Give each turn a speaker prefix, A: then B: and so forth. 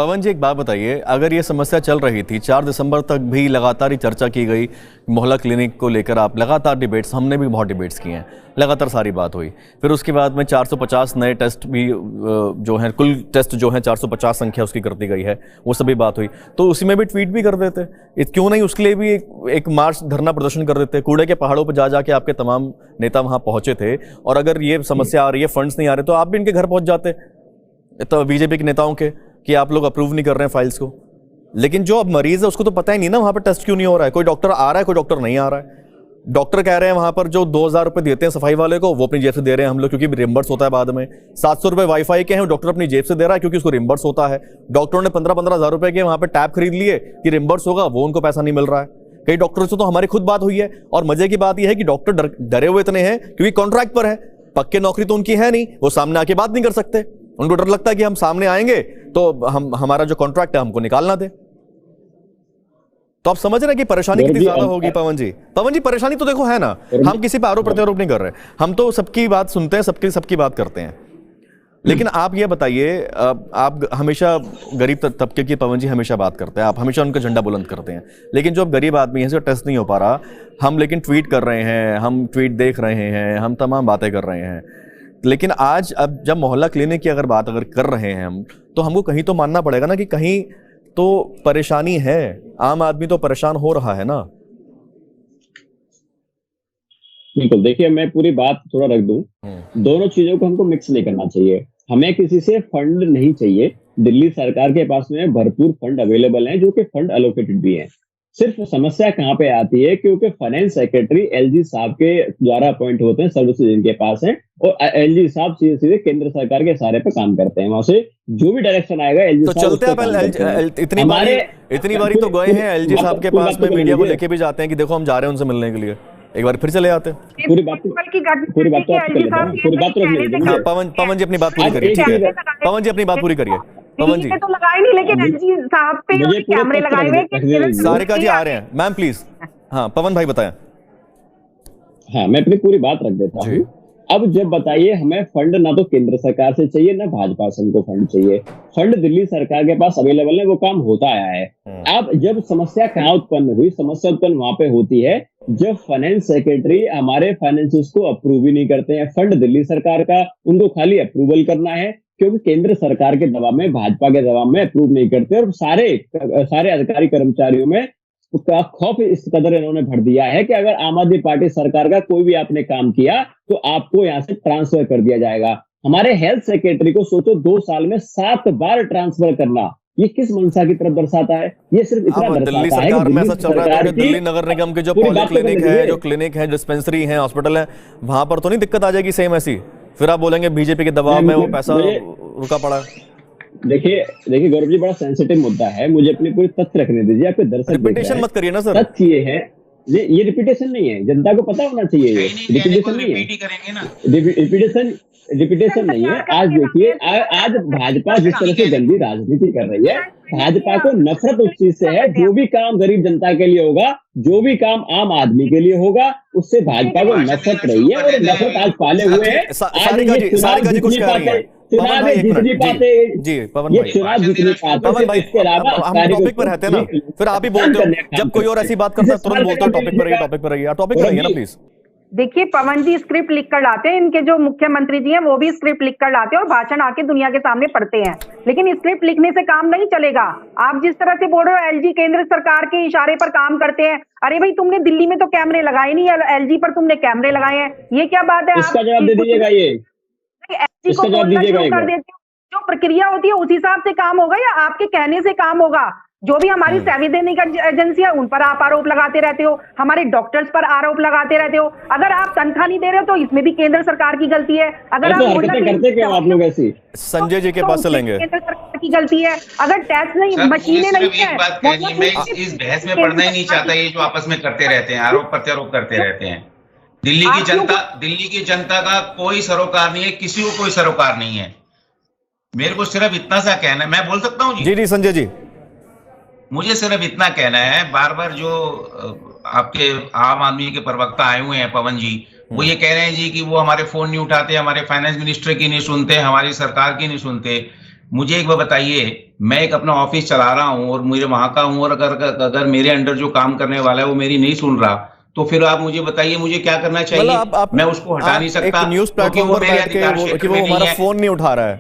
A: पवन जी एक बात बताइए, अगर ये समस्या चल रही थी 4 दिसंबर तक भी लगातार ही चर्चा की गई मोहल्ला क्लिनिक को लेकर, आप लगातार डिबेट्स, हमने भी बहुत डिबेट्स किए हैं, लगातार सारी बात हुई, फिर उसके बाद में 450 नए टेस्ट भी जो हैं, कुल टेस्ट जो हैं 450 संख्या उसकी कर दी गई है, वो सभी बात हुई, तो उसी में भी ट्वीट भी कर देते, क्यों नहीं उसके लिए भी एक मार्च धरना प्रदर्शन कर देते, कूड़े के पहाड़ों पर जा जाके आपके तमाम नेता वहाँ पहुँचे थे, और अगर ये समस्या आ रही है, फंड्स नहीं आ रहे, तो आप भी इनके घर पहुँच जाते, तो बीजेपी के नेताओं के, कि आप लोग अप्रूव नहीं कर रहे हैं फाइल्स को। लेकिन जो अब मरीज है उसको तो पता ही नहीं ना वहां पर टेस्ट क्यों नहीं हो रहा है, कोई डॉक्टर आ रहा है, कोई डॉक्टर नहीं आ रहा है। डॉक्टर कह रहे हैं वहां पर जो 2000 रुपए देते हैं सफाई वाले को, वो अपनी जेब से दे रहे हैं हम लोग, क्योंकि रिम्बर्स होता है बाद में। 700 रुपए वाईफाई के हैं, डॉक्टर अपनी जेब से दे रहा है क्योंकि उसको रिम्बर्स होता है। डॉक्टरों ने 15-15 हजार रुपए के वहां पर टैब खरीद लिए कि रिम्बर्स होगा, वो उनको पैसा नहीं मिल रहा है। कई डॉक्टरों से तो हमारी खुद बात हुई है, और मजे की बात यह है कि डॉक्टर डरे हुए इतने हैं क्योंकि कॉन्ट्रैक्ट पर है, पक्के नौकरी तो उनकी है नहीं, वो सामने आके बात नहीं कर सकते, उनको डर लगता है कि हम सामने आएंगे तो हमारा जो कॉन्ट्रैक्ट है हमको निकालना दे। तो आप समझ रहे हैं कि परेशानी कितनी ज्यादा होगी। पवन जी परेशानी तो देखो है ना, हम किसी पर आरोप प्रत्यारोप नहीं कर रहे, हम तो सबकी बात सुनते हैं, सबकी बात करते हैं। लेकिन आप ये बताइए, आप हमेशा गरीब तबके की पवन जी हमेशा बात करते हैं, आप हमेशा उनका झंडा बुलंद करते हैं, लेकिन जो अब गरीब आदमी है जो टेस्ट नहीं हो पा रहा, हम लेकिन ट्वीट कर रहे हैं, हम ट्वीट देख रहे हैं, हम तमाम बातें कर रहे हैं, लेकिन आज अब जब मोहल्ला क्लिनिक की अगर बात कर रहे हैं हम, तो हमको कहीं तो मानना पड़ेगा ना कि कहीं तो परेशानी है, आम आदमी तो परेशान हो रहा है ना।
B: बिल्कुल, देखिए मैं पूरी बात थोड़ा रख दूं, दोनों चीजों को हमको मिक्स नहीं करना चाहिए। हमें किसी से फंड नहीं चाहिए, दिल्ली सरकार के पास में भरपूर फंड अवेलेबल हैं, जो कि फंड एलोकेटेड भी हैं। सिर्फ समस्या कहाँ पे आती है, क्योंकि फाइनेंस सेक्रेटरी एलजी साहब के द्वारा अपॉइंट होते हैं, सर्विसेज इनके पास है, और एलजी साहब सीधे सीधे केंद्र सरकार के सारे पे काम करते हैं। वहां से जो भी डायरेक्शन आएगा एलजी
A: तो चलते हैं। इतनी बारी तो गए हैं एलजी साहब के पास में, मीडिया को लेके भी जाते हैं कि देखो हम जा रहे हैं उनसे मिलने के लिए, एक बार फिर चले आते हैं।
B: पूरी बात तो
A: पवन जी अपनी बात पूरी करिए, ठीक है पवन जी अपनी बात पूरी करिए। पवन जी
C: तो लगाए नहीं, लेकिन एलजी साहब पे कैमरे लगाए हुए।
A: सारिका जी आ रहे हैं, मैम प्लीज। हाँ पवन भाई बताएं।
B: हाँ मैं अपनी पूरी बात रख देता हूँ। अब जब बताइए, हमें फंड ना तो केंद्र सरकार से चाहिए ना भाजपा से हमको फंड चाहिए, फंड दिल्ली सरकार के पास अवेलेबल है, वो काम होता आया है। अब जब समस्या कहाँ उत्पन्न हुई, समस्या उत्पन्न वहां पे होती है जब फाइनेंस सेक्रेटरी हमारे फाइनेंसेस को अप्रूव ही नहीं करते हैं। फंड दिल्ली सरकार का, उनको खाली अप्रूवल करना है, क्योंकि केंद्र सरकार के दबाव में, भाजपा के दबाव में अप्रूव नहीं करते, और सारे अधिकारी कर्मचारियों में उसका खौफ इस कदर इन्होंने भर दिया है कि अगर आम आदमी पार्टी सरकार का कोई भी आपने काम किया तो आपको यहां से ट्रांसफर कर दिया जाएगा। हमारे हेल्थ सेक्रेटरी को सोचो 2 साल में 7 बार ट्रांसफर करना, ये किस मंशा की तरफ दर्शाता है? ये सिर्फ इतना दर्शाता है कि
A: दिल्ली नगर निगम के जो पॉलिक्लिनिक है, जो क्लिनिक है, डिस्पेंसरी है, हॉस्पिटल है, वहां पर तो नहीं दिक्कत आ जाएगी सेम ऐसी? फिर आप बोलेंगे बीजेपी के दबाव में वो पैसा रुका पड़ा।
B: देखिए गौरव जी, बड़ा सेंसिटिव मुद्दा है, मुझे अपनी पूरी तथ्य रखने दीजिए। आपके दर्शक
A: रिपीटेशन मत करिए ना सर।
B: तथ्य ये है, ये रिपीटेशन नहीं है, जनता को पता होना चाहिए, ये रिपीटेशन नहीं है, रिपीटेशन नहीं है। आज देखिए, आज भाजपा जिस तरह से गंदी राजनीति कर रही है, भाजपा को नफरत उस चीज से है, जो भी काम गरीब जनता के लिए होगा, जो भी काम आम आदमी के लिए होगा, उससे भाजपा को नफरत रही है, और नफरत आज पाले हुए है।
A: सारिका जी कुछ कह रही है।
B: चुनाव जितनी पाते
A: जी पवन भाई,
B: चुनाव जितनी पाते, इसके अलावा
A: हम टॉपिक पर रहते हैं ना, फिर आप ही बोलते हो, जब कोई और ऐसी बात करता है तुरंत बोलते हो टॉपिक पर रहिए, टॉपिक पर रहिए ना प्लीज।
C: देखिए पवन जी स्क्रिप्ट लिख कर लाते हैं, इनके जो मुख्यमंत्री जी हैं वो भी स्क्रिप्ट लिख कर लाते हैं और भाषण आके दुनिया के सामने पढ़ते हैं, लेकिन स्क्रिप्ट लिखने से काम नहीं चलेगा। आप जिस तरह से बोल रहे हो एलजी केंद्र सरकार के इशारे पर काम करते हैं, अरे भाई तुमने दिल्ली में तो कैमरे लगाए नहीं, एलजी पर तुमने कैमरे लगाए हैं, ये क्या बात है?
B: इसका जवाब दे दीजिएगा, ये
C: एलजी को बोलना शुरू कर देते हो, जो प्रक्रिया होती है उस हिसाब से काम होगा या आपके कहने से काम होगा? जो भी हमारी संवैधानिक एजेंसी है उन पर आप आरोप लगाते रहते हो, हमारे डॉक्टर्स पर आरोप लगाते रहते हो। अगर आप तनख्वाह नहीं दे रहे हो तो इसमें भी केंद्र सरकार की गलती है। अगर आप
B: करते क्यों आप लोग ऐसी?
A: संजय जी के पास चलेंगे।
C: केंद्र सरकार की गलती है। अगर टैक्स नहीं, मशीनें नहीं है।
D: मैं इस बहस में पढ़ना ही नहीं चाहता, ये जो आपस में करते रहते हैं, आरोप प्रत्यारोप करते रहते हैं। दिल्ली की जनता का कोई सरोकार नहीं है, किसी को कोई सरोकार नहीं है। मेरे को सिर्फ इतना सा कहना है, मैं बोल सकता हूँ
A: जी? जी संजय जी,
D: मुझे सिर्फ इतना कहना है, बार बार जो आपके आम आदमी के प्रवक्ता आए हुए हैं पवन जी, वो ये कह रहे हैं जी कि वो हमारे फोन नहीं उठाते, हमारे फाइनेंस मिनिस्टर की नहीं सुनते, हमारी सरकार की नहीं सुनते। मुझे एक बार बताइए, मैं एक अपना ऑफिस चला रहा हूं और मेरे वहां का हूं, और अगर मेरे अंडर जो काम करने वाला है वो मेरी नहीं सुन रहा, तो फिर आप मुझे बताइए मुझे क्या करना चाहिए?
A: मतलब आप
D: मैं उसको हटा नहीं सकता
A: एक न्यूज
D: क्योंकि
A: प्लेटफॉर्म
D: वो
A: पर
D: मेरे
A: बैठ
D: अधिकार
A: के
D: क्षेत्र
A: कि
D: में
A: वो
D: नहीं
A: हमारा
D: है।
A: फोन नहीं उठा रहा है,